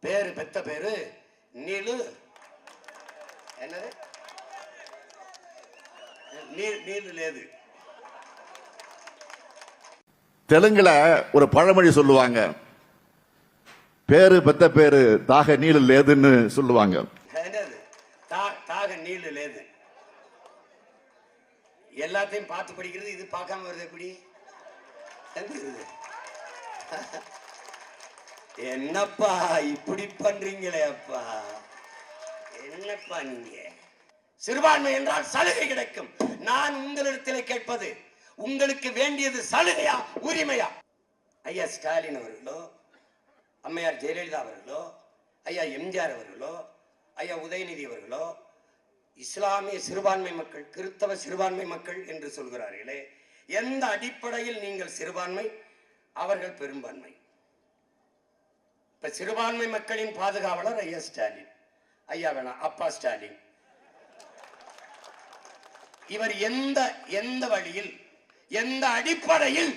பேரு பெத்த பேரு நீலு என்னது நீலு லேது. தெலுங்குல ஒரு பழமொழி சொல்லுவாங்க, பேரு பெத்த பேரு தாக நீலு லேதுன்னு சொல்லுவாங்க. தாக நீலு லேது. எல்லாத்தையும் பார்த்து படிக்கிறது, இது பார்க்காம வருது எப்படி? என்னப்பா இப்படி பண்றீங்களே அப்பா, என்னப்பா நீங்க? சிறுபான்மை என்றால் சலுகை கிடைக்கும். நான் உங்களிடத்தில் கேட்பது, உங்களுக்கு வேண்டியது சலுகையா உரிமையா? ஐயா ஸ்டாலின் அவர்களோ, அம்மையார் ஜெயலலிதா அவர்களோ, ஐயா எம்ஜிஆர் அவர்களோ, ஐயா உதயநிதி அவர்களோ இஸ்லாமிய சிறுபான்மை மக்கள், கிறிஸ்தவ சிறுபான்மை மக்கள் என்று சொல்கிறார்களே, எந்த அடிப்படையில் நீங்கள் சிறுபான்மை, அவர்கள் பெரும்பான்மை? இப்ப சிறுபான்மை மக்களின் பாதுகாவலர் ஐயா ஸ்டாலின், ஐயா வேணாம் அப்பா ஸ்டாலின். இவர் எந்த வழியில், எந்த அடிப்படையில்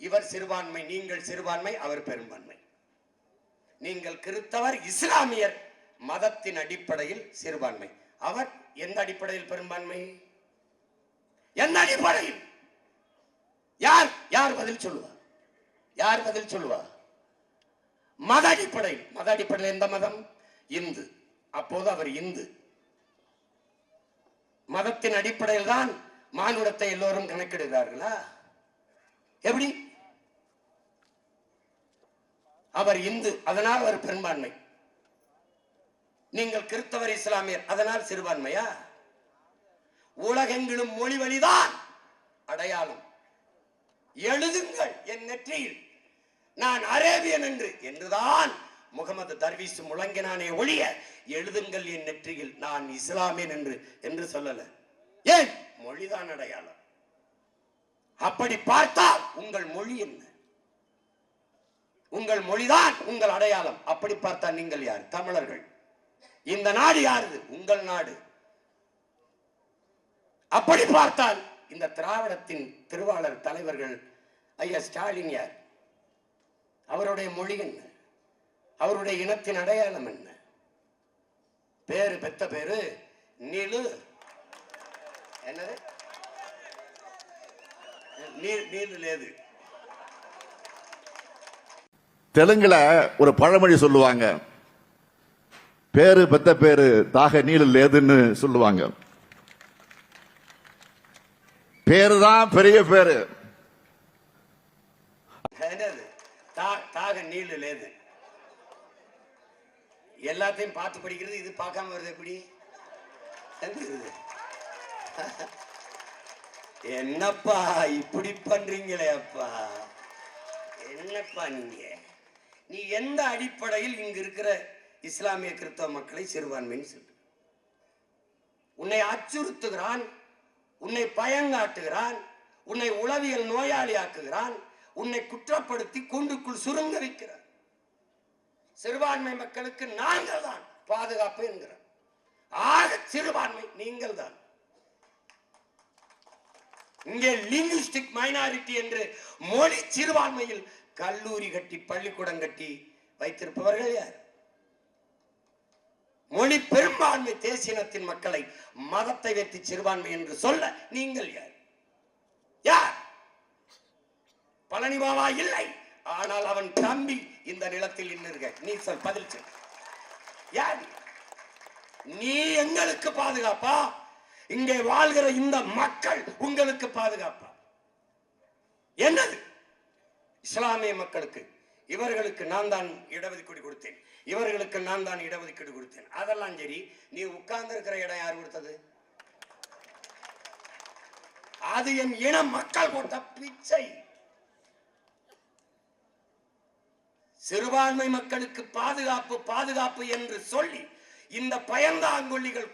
இவர் சிறுபான்மை, நீங்கள் சிறுபான்மை, அவர் பெரும்பான்மை? நீங்கள் கிறிஸ்தவர் இஸ்லாமியர் மதத்தின் அடிப்படையில் சிறுபான்மை, அவர் எந்த அடிப்படையில் பெரும்பான்மை? எந்த அடிப்படையில்? யார் யார் பதில் சொல்லுவார்? யார் பதில் சொல்லுவார்? மத அடிப்படையில். மத அடிப்படையில் எந்த மதம்? இந்து. அப்போது அவர் இந்து. மதத்தின் அடிப்படையில் தான் மானுடத்தை எல்லோரும் கணக்கிடுகிறார்களா? எப்படி? அவர் இந்து, அதனால் அவர் பெரும்பான்மை. நீங்கள் கிறிஸ்தவர் இஸ்லாமியர், அதனால் சிறுபான்மையா? உலகெங்கிலும் மொழி வழிதான் அடையாளம். எழுதுங்கள் என் நெற்றியில் நான் அரேபியன் என்றுதான் முகமது தர்வீஸ் முழங்கினானே ஒழிய, எழுதுங்கள் என் நெற்றியில் நான் இஸ்லாமியன் என்று சொல்லல. ஏன்? மொழிதான் அடையாளம். அப்படி பார்த்தால் உங்கள் மொழி என்ன? உங்கள் மொழிதான் உங்கள் அடையாளம். அப்படி பார்த்தால் நீங்கள் யார்? தமிழர்கள். இந்த நாடு யாருது? உங்கள் நாடு. அப்படி பார்த்தால் இந்த திராவிடத்தின் திருவாளர் தலைவர்கள் ஐயா ஸ்டாலின் யார்? அவருடைய மொழி என்ன? அவருடைய இனத்தின் அடையாளம் என்ன? பேரு பெத்த பேரு நீலு என்னது நீலு லேது. தெலுங்குல ஒரு பழமொழி சொல்லுவாங்க, பேரு பெத்த பேரு தாக நீலு லேதுன்னு சொல்லுவாங்க. பேருதான் பெரிய பேரு. தாக நீலு லேது. எல்லாத்தையும் பார்த்து படிக்கிறது, இது பார்க்காம வருது எப்படி? என்னப்பா இப்படி பண்றீங்களே அப்பா, என்னப்பா நீங்க? நீ எந்த அடிப்படையில் இங்க இருக்கிற இஸ்லாமிய கிறிஸ்தவ மக்களை சிறுபான்மைன்னு சொல்லு? உன்னை அச்சுறுத்துகிறான், உன்னை பயங்காட்டுகிறான், உன்னை உளவியல் நோயாளி ஆக்குகிறான், உன்னை குற்றப்படுத்தி கூண்டுக்குள் சுருங்க வைக்கிறார். சிறுபான்மை மக்களுக்கு நாங்கள் தான் பாதுகாப்பு என்கிறார். ஆக சிறுபான்மை நீங்கள் தான். இங்கே லிங்குஸ்டிக் மைனாரிட்டி என்று மொழி சிறுபான்மையில் கல்லூரி கட்டி பள்ளிக்கூடம் கட்டி வைத்திருப்பவர்கள் யார்? மொழி பெரும்பான்மை தேசியத்தின் மக்களை மதத்தை வைத்து சிறுபான்மை என்று சொல்ல நீங்கள் யார்? யார்? பழனி பாபா இல்லை, ஆனால் அவன் தம்பி இந்த நிலத்தில் இன்னுங்க. நீ சொல், பதில் சொல். யார் நீ? எங்களுக்கு பாதுகாப்பா? இங்கே வாழ்கிற இந்த மக்கள் உங்களுக்கு பாதுகாப்பா? என்னது? இஸ்லாமிய மக்களுக்கு இவர்களுக்கு நான் தான் இடஒதுக்கீடு கொடுத்தேன், இவர்களுக்கு நான் தான் இடஒதுக்கீடு கொடுத்தேன். அதெல்லாம் சரி, நீ உட்கார்ந்து இருக்கிற இடம் யார் கொடுத்தது? அது என் இன மக்கள் போட்ட பிச்சை. சிறுபான்மை மக்களுக்கு பாதுகாப்பு பாதுகாப்பு என்று சொல்லி இந்த பயந்தாங்கொல்லிகள்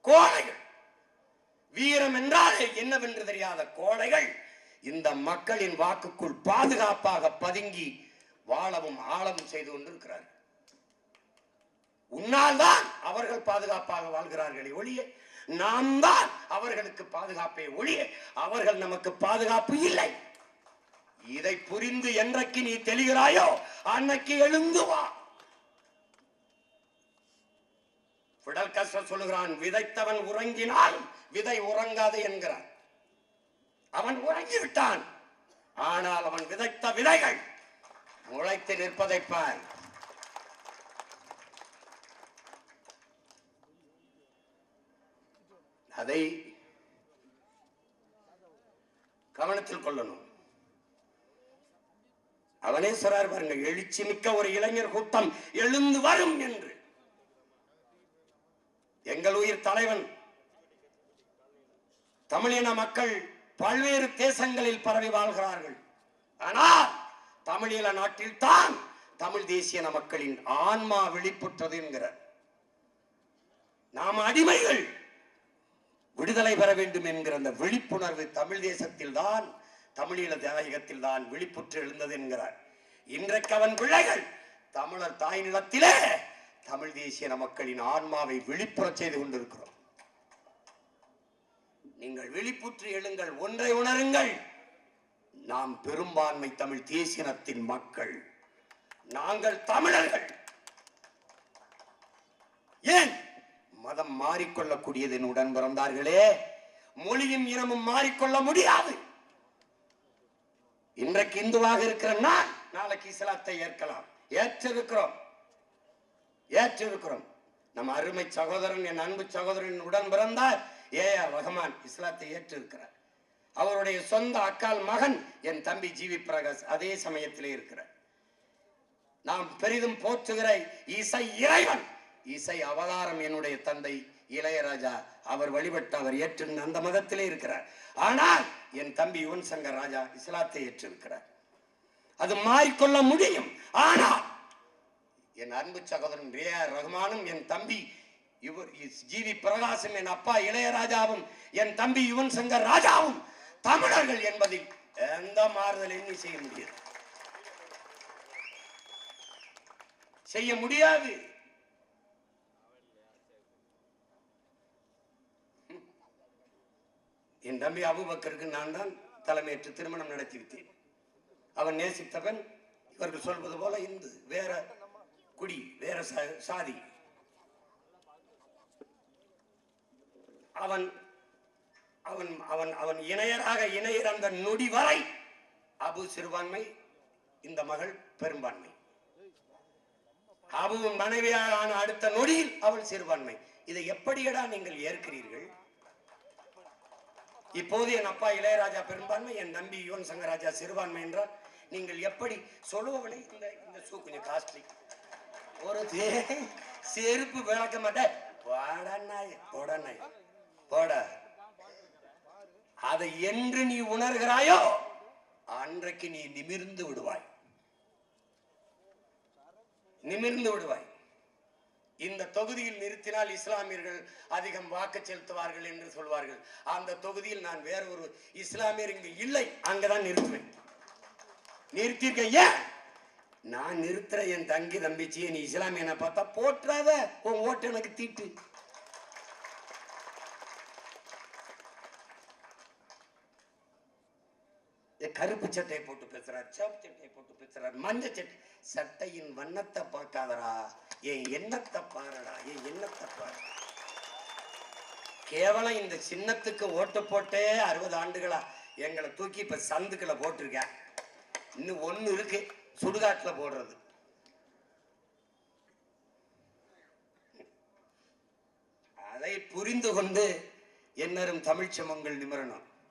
கோழைகள், வீரம் என்றாலே என்னவென்று தெரியாத கோழைகள் இந்த மக்களின் வாக்குக்குள் பாதுகாப்பாக பதுங்கி வாழவும் ஆழவும் செய்து கொண்டிருக்கிறார்கள். உன்னால் தான் அவர்கள் பாதுகாப்பாக வாழ்கிறார்களே ஒழிய, நாம் தான் அவர்களுக்கு பாதுகாப்பே ஒழிய அவர்கள் நமக்கு பாதுகாப்பு இல்லை. இதை புரிந்து என்றைக்கு நீ தெளிகிறாயோ அன்னைக்கு எழுந்து வா. பிடல் காஸ்ட்ரோ சொல்லுகிறான், விதைத்தவன் உறங்கினால் விதை உறங்காது என்கிறான். அவன் உறங்கிவிட்டான், ஆனால் அவன் விதைத்த விதைகள் முளைத்து நிற்பதை பார். அதை கவனத்தில் கொள்ளணும். அவனே சொல்றார் பாருங்க, எழுச்சி மிக்க ஒரு இளைஞர் கூட்டம் எழுந்து வரும் என்று. எங்கள் உயிர் தலைவன் தமிழின மக்கள் பல்வேறு தேசங்களில் பரவி வாழ்கிறார்கள். ஆனால் தமிழீழ நாட்டில் தான் தமிழ் தேசிய மக்களின் ஆன்மா வெளிப்பட்டது என்கிறார். நாம் அடிமைகள், விடுதலை பெற வேண்டும் என்கிற அந்த விழிப்புணர்வு தமிழ் தேசத்தில் தான், தமிழீழ தாயகத்தில் தான் விழிப்புற்று எழுந்தது என்கிறார். இன்றைக்கு அவன் பிள்ளைகள் தமிழர் தாய் நிலத்திலே தமிழ் தேசிய மக்களின் ஆன்மாவை விழிப்புற செய்து கொண்டிருக்கிறோம். நீங்கள் விழிப்புற்று எழுங்கள், ஒன்றை உணருங்கள், நாம் பெரும்பான்மை தமிழ் தேசியத்தின் மக்கள், நாங்கள் தமிழர்கள். ஏன் மதம் மாறிக்கொள்ளக்கூடியது உடன் பிறந்தார்களே, மொழியும் இனமும் மாறிக்கொள்ள முடியாது. இன்றைக்கு இந்துவாக இருக்கிற நான் நாளைக்கு இஸ்லாத்தை ஏற்கலாம், ஏற்றிருக்கிறோம். நம் அருமை சகோதரன், என் அன்பு சகோதரன் உடன் பிறந்தார் AR ரஹ்மான் இஸ்லாத்தை ஏற்றிருக்கிறார். அவருடைய சொந்த அக்கால் மகன் என் தம்பி ஜிவி பிரகாஷ் அதே சமயத்திலே இருக்கிறார். நாம் பெரிதும் போற்றுகிற இசை இறைவன், இசை அவதாரம் என்னுடைய தந்தை இளையராஜா, அவர் வழிபட்டு அவர் ஏற்றிருந்த அந்த மதத்திலே இருக்கிறார். ஆனால் என் தம்பி யுவன் சங்கர் ராஜா இஸ்லாத்தை ஏற்றிருக்கிறார். அது மாறிக்கொள்ள முடியும். ஆனால் என் அன்பு சகோதரன் AR ரஹ்மானும், என் தம்பி ஜிவி பிரகாசும், என் அப்பா இளையராஜாவும், என் தம்பி யுவன் சங்கர் ராஜாவும் தமிழர்கள் என்பதில் எந்த மாறுதலையும் செய்ய முடியாது. என் தம்பி அபூபக்கருக்கு நான் தான் தலைமையேற்று திருமணம் நடத்தி வைத்தேன். அவன் நேசித்தவன், இவர்கள் சொல்வது போல இந்து, வேற குடி, வேற சாதி. அவன் அவன் அவன் அவன் இணையராக இணையர் அந்த நொடி வரை அபு சிறுபான்மை, இந்த மகள் பெரும்பான்மை. அபுவின் மனைவியான அடுத்த நொடியில் அவள் சிறுபான்மை. இதை எப்படியடா நீங்கள் ஏற்கிறீர்கள்? இப்போது என் அப்பா இளையராஜா பெரும்பான்மை, என் நம்பி யுவன் சங்கர் ராஜா சிறுபான்மை என்றால் நீங்கள் எப்படி சொல்லுவவனை? இந்த ஷூ கொஞ்சம் காஸ்ட்லி, ஒரு செருப்பு விளக்க மாட்டேன், போட. அதை என்று நீ உணர்கிறாயோ அன்றைக்கு நீ நிமிர்ந்து விடுவாய். இந்த தொகுதியில் நிறுத்தினால் இஸ்லாமியர்கள் அதிகம் வாக்கு செலுத்துவார்கள் என்று சொல்வார்கள். அந்த தொகுதியில் நான் வேற ஒரு இஸ்லாமியர் இங்கு இல்லை, அங்கதான் நிறுத்துவேன். நிறுத்திருக்க. ஏன் நான் நிறுத்துற? என் தங்கி தம்பிச்சி நீ இஸ்லாமியனை பார்த்தா போற்றாத, உன் ஓட்டு எனக்கு தீட்டு. கருப்பு சட்டையை போட்டு பேசுறார், சிவப்பு சட்டையை போட்டு பேசுறார், மஞ்சள் சட்டை. சட்டையின் வண்ணத்தை பார்க்காதரா, என் எண்ணத்தை பாருடா, என் எண்ணத்தை பாரு. கேவலம் இந்த சின்னத்துக்கு ஓட்டு போட்டே 60 ஆண்டுகளா எங்களை தூக்கி இப்ப சந்துக்களை போட்டிருக்க. இன்னும் ஒண்ணு இருக்கு, சுடுகாட்டுல போடுறது. அதை புரிந்து கொண்டு என்னரும் தமிழ் சமங்கள் நிமிரணும்.